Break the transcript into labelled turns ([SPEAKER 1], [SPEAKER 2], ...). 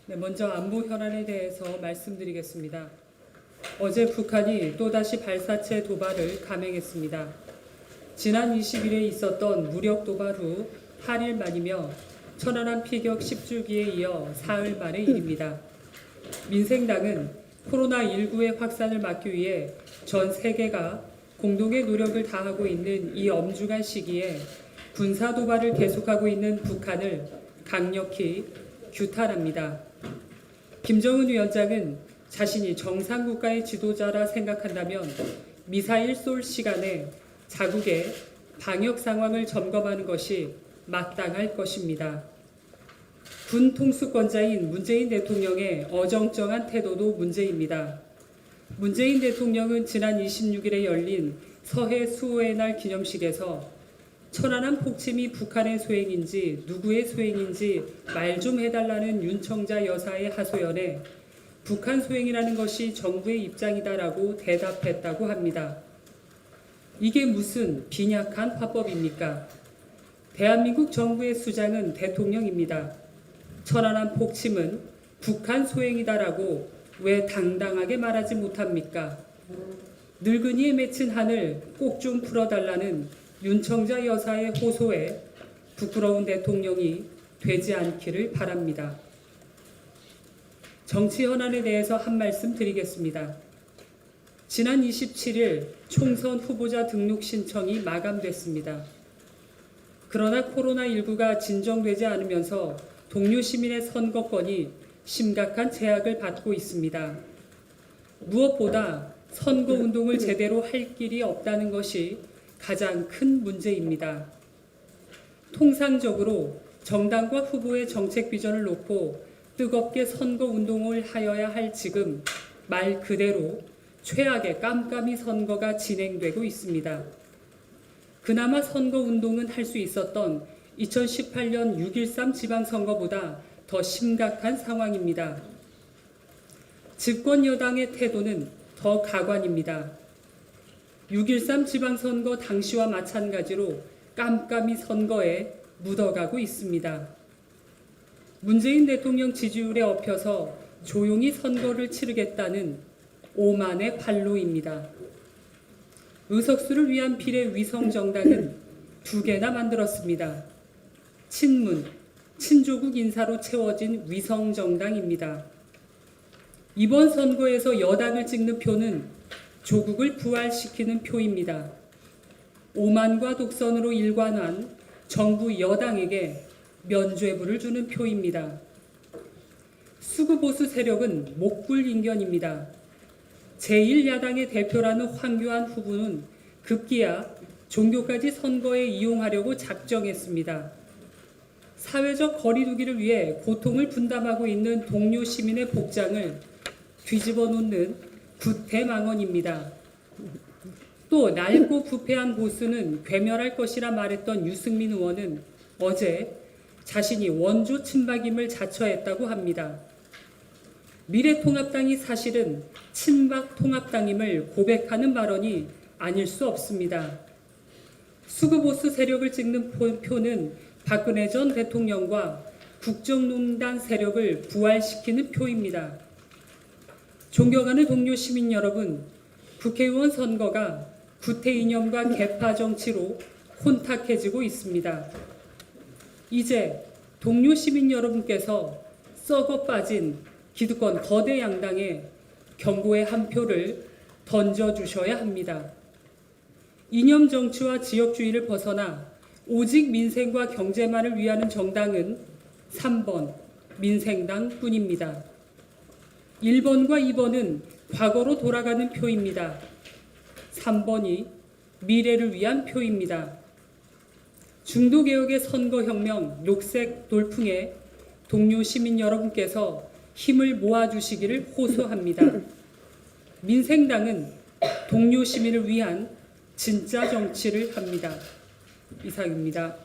[SPEAKER 1] 네, 먼저 안보 현안에 대해서 말씀드리겠습니다. 어제 북한이 또다시 발사체 도발을 감행했습니다. 지난 20일에 있었던 무력 도발 후 8일 만이며 천안함 피격 10주기에 이어 사흘 만의 일입니다. 민생당은 코로나19의 확산을 막기 위해 전 세계가 공동의 노력을 다하고 있는 이 엄중한 시기에 군사 도발을 계속하고 있는 북한을 강력히 규탄합니다. 김정은 위원장은 자신이 정상국가의 지도자라 생각한다면 미사일 쏠 시간에 자국의 방역 상황을 점검하는 것이 마땅할 것입니다. 군 통수권자인 문재인 대통령의 어정쩡한 태도도 문제입니다. 문재인 대통령은 지난 26일에 열린 서해 수호의 날 기념식에서 천안함 폭침이 북한의 소행인지 누구의 소행인지 말 좀 해달라는 윤청자 여사의 하소연에 북한 소행이라는 것이 정부의 입장이다라고 대답했다고 합니다. 이게 무슨 빈약한 화법입니까? 대한민국 정부의 수장은 대통령입니다. 천안함 폭침은 북한 소행이다라고 왜 당당하게 말하지 못합니까? 늙은이에 맺힌 한을 꼭 좀 풀어달라는 윤청자 여사의 호소에 부끄러운 대통령이 되지 않기를 바랍니다. 정치 현안에 대해서 한 말씀 드리겠습니다. 지난 27일 총선 후보자 등록 신청이 마감됐습니다. 그러나 코로나19가 진정되지 않으면서 동료 시민의 선거권이 심각한 제약을 받고 있습니다. 무엇보다 선거운동을 제대로 할 길이 없다는 것이 가장 큰 문제입니다. 통상적으로 정당과 후보의 정책 비전을 놓고 뜨겁게 선거운동을 하여야 할 지금 말 그대로 최악의 깜깜이 선거가 진행되고 있습니다. 그나마 선거운동은 할 수 있었던 2018년 6.13 지방선거보다 더 심각한 상황입니다. 집권 여당의 태도는 더 가관입니다. 6.13 지방선거 당시와 마찬가지로 깜깜이 선거에 묻어가고 있습니다. 문재인 대통령 지지율에 엎혀서 조용히 선거를 치르겠다는 오만의 발로입니다. 의석수를 위한 비례 위성정당은 2개나 만들었습니다. 친문, 친조국 인사로 채워진 위성정당입니다. 이번 선거에서 여당을 찍는 표는 조국을 부활시키는 표입니다. 오만과 독선으로 일관한 정부 여당에게 면죄부를 주는 표입니다. 수구보수 세력은 목불인견입니다. 제1야당의 대표라는 황교안 후보는 급기야 종교까지 선거에 이용하려고 작정했습니다. 사회적 거리두기를 위해 고통을 분담하고 있는 동료 시민의 복장을 뒤집어 놓는 구태망언입니다. 또 낡고 부패한 보수는 괴멸할 것이라 말했던 유승민 의원은 어제 자신이 원조 친박임을 자처했다고 합니다. 미래통합당이 사실은 친박통합당임을 고백하는 발언이 아닐 수 없습니다. 수구보수 세력을 찍는 표는 박근혜 전 대통령과 국정농단 세력을 부활시키는 표입니다. 존경하는 동료 시민 여러분, 국회의원 선거가 구태 이념과 개파 정치로 혼탁해지고 있습니다. 이제 동료 시민 여러분께서 썩어 빠진 기득권 거대 양당에 경고의 한 표를 던져주셔야 합니다. 이념 정치와 지역주의를 벗어나 오직 민생과 경제만을 위하는 정당은 3번 민생당 뿐입니다. 1번과 2번은 과거로 돌아가는 표입니다. 3번이 미래를 위한 표입니다. 중도개혁의 선거혁명 녹색 돌풍에 동료 시민 여러분께서 힘을 모아주시기를 호소합니다. 민생당은 동료 시민을 위한 진짜 정치를 합니다. 이상입니다.